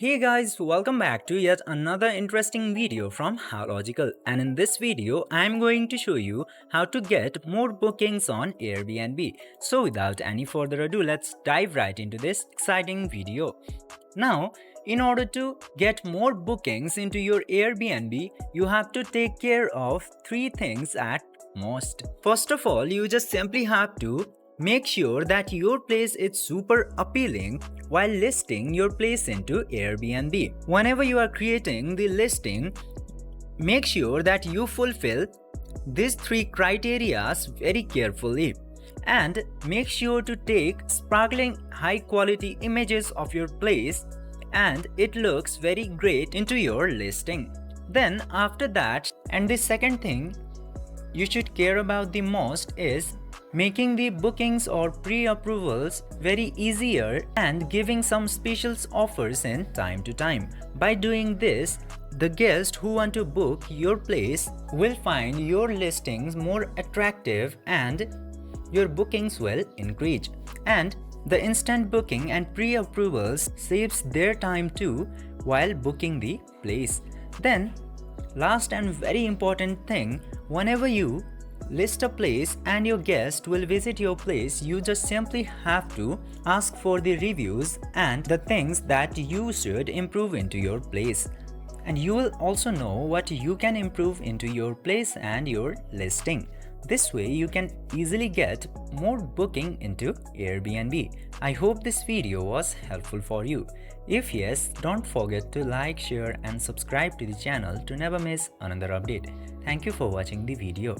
Hey guys, welcome back to yet another interesting video from How Logical, and in this video I'm going to show you how to get more bookings on Airbnb. So without any further ado, let's dive right into this exciting video. Now, in order to get more bookings into your Airbnb, you have to take care of three things at most. First of all, you just simply have to make sure that your place is super appealing while listing your place into Airbnb. Whenever you are creating the listing, make sure that you fulfill these three criterias very carefully and make sure to take sparkling high quality images of your place and it looks very great into your listing. Then after that, and the second thing you should care about the most is making the bookings or pre-approvals very easier and giving some special offers in time to time. By doing this, the guests who want to book your place will find your listings more attractive and your bookings will increase. And the instant booking and pre-approvals saves their time too while booking the place. Then, last and very important thing, whenever you list a place and your guest will visit your place, you just simply have to ask for the reviews and the things that you should improve into your place. And you will also know what you can improve into your place and your listing. This way you can easily get more booking into Airbnb. I hope this video was helpful for you. If yes, don't forget to like, share and subscribe to the channel to never miss another update. Thank you for watching the video.